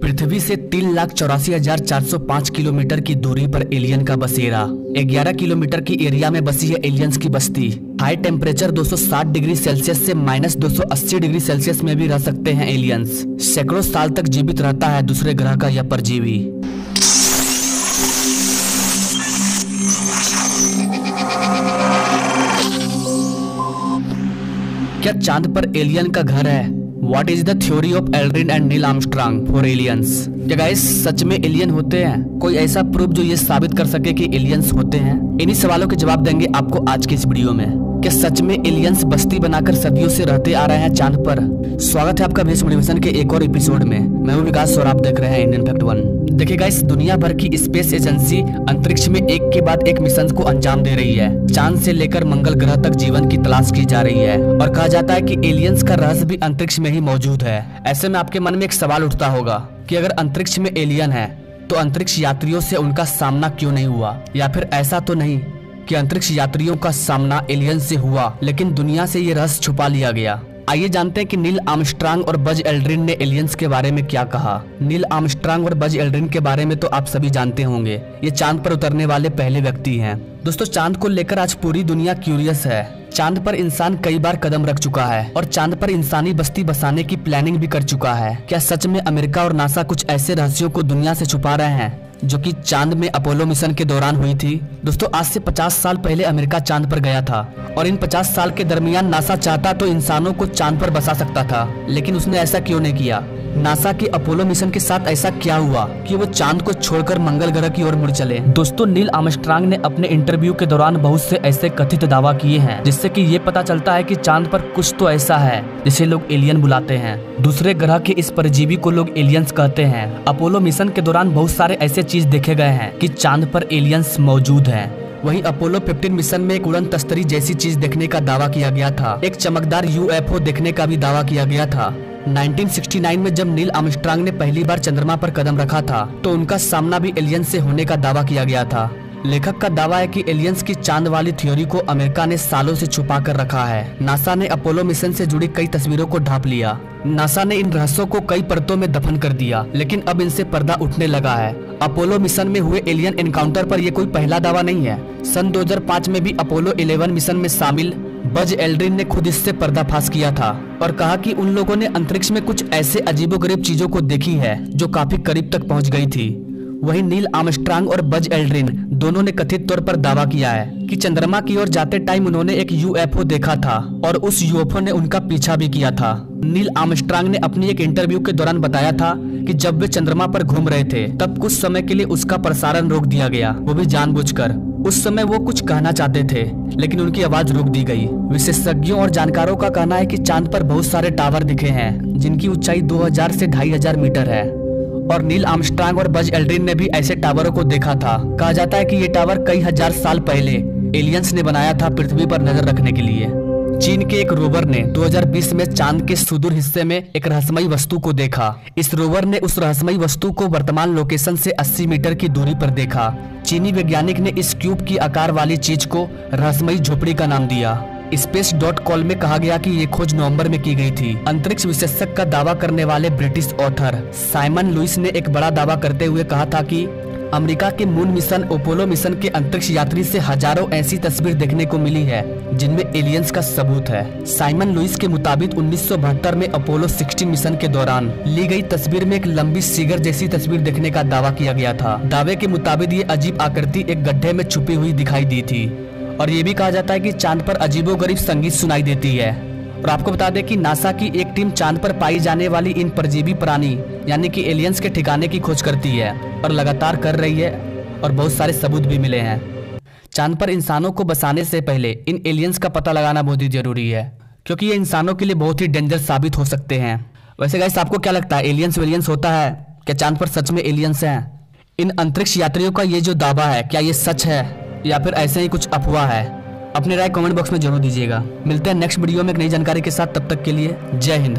पृथ्वी से 3,84,405 किलोमीटर की दूरी पर एलियन का बसेरा। 11 किलोमीटर की एरिया में बसी है एलियंस की बस्ती। हाई टेम्परेचर 260 डिग्री सेल्सियस से -280 डिग्री सेल्सियस में भी रह सकते हैं एलियंस। सैकड़ों साल तक जीवित रहता है दूसरे ग्रह का यह परजीवी। क्या चांद पर एलियन का घर है? What is the theory of Aldrin and Neil Armstrong for aliens? क्या गाइस सच में एलियन होते हैं? कोई ऐसा प्रूफ जो ये साबित कर सके कि एलियंस होते हैं? इन्हीं सवालों के जवाब देंगे आपको आज के इस वीडियो में। क्या सच में एलियंस बस्ती बनाकर सदियों से रहते आ रहे हैं चांद पर? स्वागत है आपका भेज मोटिवेशन के एक और एपिसोड में। मैं हूं विकास और आप देख रहे हैं इंडियन फैक्ट 1। देखिए गाइस, दुनिया भर की स्पेस एजेंसी अंतरिक्ष में एक के बाद एक मिशन को अंजाम दे रही है। चांद से लेकर मंगल ग्रह तक जीवन की तलाश की जा रही है और कहा जाता है कि एलियंस का रहस्य भी अंतरिक्ष में ही मौजूद है। ऐसे में आपके मन में एक सवाल उठता होगा कि अगर अंतरिक्ष में एलियन है तो अंतरिक्ष यात्रियों से उनका सामना क्यों नहीं हुआ? या फिर ऐसा तो नहीं कि अंतरिक्ष यात्रियों का सामना एलियन से हुआ लेकिन दुनिया से ये रहस्य छुपा लिया गया? आइए जानते हैं कि नील आर्मस्ट्रांग और बज एल्ड्रिन ने एलियंस के बारे में क्या कहा। नील आर्मस्ट्रांग और बज एल्ड्रिन के बारे में तो आप सभी जानते होंगे। ये चांद पर उतरने वाले पहले व्यक्ति हैं। दोस्तों, चांद को लेकर आज पूरी दुनिया क्यूरियस है। चांद पर इंसान कई बार कदम रख चुका है और चांद पर इंसानी बस्ती बसाने की प्लानिंग भी कर चुका है। क्या सच में अमेरिका और नासा कुछ ऐसे रहस्यों को दुनिया से छुपा रहे हैं जो कि चांद में अपोलो मिशन के दौरान हुई थी? दोस्तों, आज से 50 साल पहले अमेरिका चांद पर गया था और इन 50 साल के दरमियान नासा चाहता तो इंसानों को चांद पर बसा सकता था, लेकिन उसने ऐसा क्यों नहीं किया? नासा के अपोलो मिशन के साथ ऐसा क्या हुआ कि वो चांद को छोड़कर मंगल ग्रह की ओर मुड़ चले? दोस्तों, नील आर्मस्ट्रांग ने अपने इंटरव्यू के दौरान बहुत से ऐसे कथित दावा किए हैं जिससे कि ये पता चलता है कि चांद पर कुछ तो ऐसा है जिसे लोग एलियन बुलाते हैं। दूसरे ग्रह के इस परजीवी को लोग एलियंस कहते हैं। अपोलो मिशन के दौरान बहुत सारे ऐसे चीज देखे गए हैं कि चांद पर एलियंस मौजूद हैं। वहीं अपोलो 15 मिशन में एक उड़न तस्तरी जैसी चीज देखने का दावा किया गया था। एक चमकदार UFO देखने का भी दावा किया गया था। 1969 में जब नील आर्मस्ट्रांग ने पहली बार चंद्रमा पर कदम रखा था तो उनका सामना भी एलियंस से होने का दावा किया गया था। लेखक का दावा है कि एलियंस की चांद वाली थ्योरी को अमेरिका ने सालों से छुपा कर रखा है। नासा ने अपोलो मिशन से जुड़ी कई तस्वीरों को ढांप लिया। नासा ने इन रहस्यों को कई परतों में दफन कर दिया, लेकिन अब इनसे पर्दा उठने लगा है। अपोलो मिशन में हुए एलियन एनकाउंटर पर यह कोई पहला दावा नहीं है। सन 2005 में भी अपोलो 11 मिशन में शामिल बज एल्ड्रिन ने खुद इससे पर्दाफाश किया था और कहा कि उन लोगों ने अंतरिक्ष में कुछ ऐसे अजीबोगरीब चीजों को देखी है जो काफी करीब तक पहुंच गई थी। वहीं नील आर्मस्ट्रांग और बज एल्ड्रिन दोनों ने कथित तौर पर दावा किया है कि चंद्रमा की ओर जाते टाइम उन्होंने एक UFO देखा था और उस UFO ने उनका पीछा भी किया था। नील आर्मस्ट्रांग ने अपनी एक इंटरव्यू के दौरान बताया था कि जब वे चंद्रमा पर घूम रहे थे तब कुछ समय के लिए उसका प्रसारण रोक दिया गया, वो भी जानबूझकर। उस समय वो कुछ कहना चाहते थे लेकिन उनकी आवाज रोक दी गई। विशेषज्ञों और जानकारों का कहना है कि चांद पर बहुत सारे टावर दिखे हैं जिनकी ऊंचाई 2000 से 2500 मीटर है और नील आर्मस्ट्रांग और बज एल्ड्रिन ने भी ऐसे टावरों को देखा था। कहा जाता है कि ये टावर कई हजार साल पहले एलियंस ने बनाया था पृथ्वी पर नजर रखने के लिए। चीन के एक रोवर ने 2020 में चांद के सुदूर हिस्से में एक रहस्यमयी वस्तु को देखा। इस रोवर ने उस रहस्यमयी वस्तु को वर्तमान लोकेशन से 80 मीटर की दूरी पर देखा। चीनी वैज्ञानिक ने इस क्यूब की आकार वाली चीज को रहस्यमयी झोपड़ी का नाम दिया। Space.com में कहा गया कि ये खोज नवंबर में की गई थी। अंतरिक्ष विशेषज्ञ का दावा करने वाले ब्रिटिश ऑथर साइमन लुइस ने एक बड़ा दावा करते हुए कहा था कि अमेरिका के मून मिशन अपोलो मिशन के अंतरिक्ष यात्री से हजारों ऐसी तस्वीर देखने को मिली है जिनमें एलियंस का सबूत है। साइमन लुइस के मुताबिक 1972 में अपोलो 16 मिशन के दौरान ली गई तस्वीर में एक लंबी सीगर जैसी तस्वीर देखने का दावा किया गया था। दावे के मुताबिक ये अजीब आकृति एक गड्ढे में छुपी हुई दिखाई दी थी और ये भी कहा जाता है कि चांद पर अजीबोगरीब संगीत सुनाई देती है। और आपको बता दें कि नासा की एक टीम चांद पर पाई जाने वाली इन परजीवी प्राणी यानी कि एलियंस के ठिकाने की खोज करती है और लगातार कर रही है और बहुत सारे सबूत भी मिले हैं। चांद पर इंसानों को बसाने से पहले इन एलियंस का पता लगाना बहुत ही जरूरी है क्योंकि ये इंसानों के लिए बहुत ही डेंजर साबित हो सकते हैं। वैसे गाइस, आपको क्या लगता है, एलियंस वेलियंस होता है? क्या चांद पर सच में एलियंस हैं? इन अंतरिक्ष यात्रियों का ये जो दावा है क्या ये सच है या फिर ऐसे ही कुछ अफवाह है? अपनी राय कमेंट बॉक्स में जरूर दीजिएगा। मिलते हैं नेक्स्ट वीडियो में एक नई जानकारी के साथ, तब तक के लिए जय हिंद।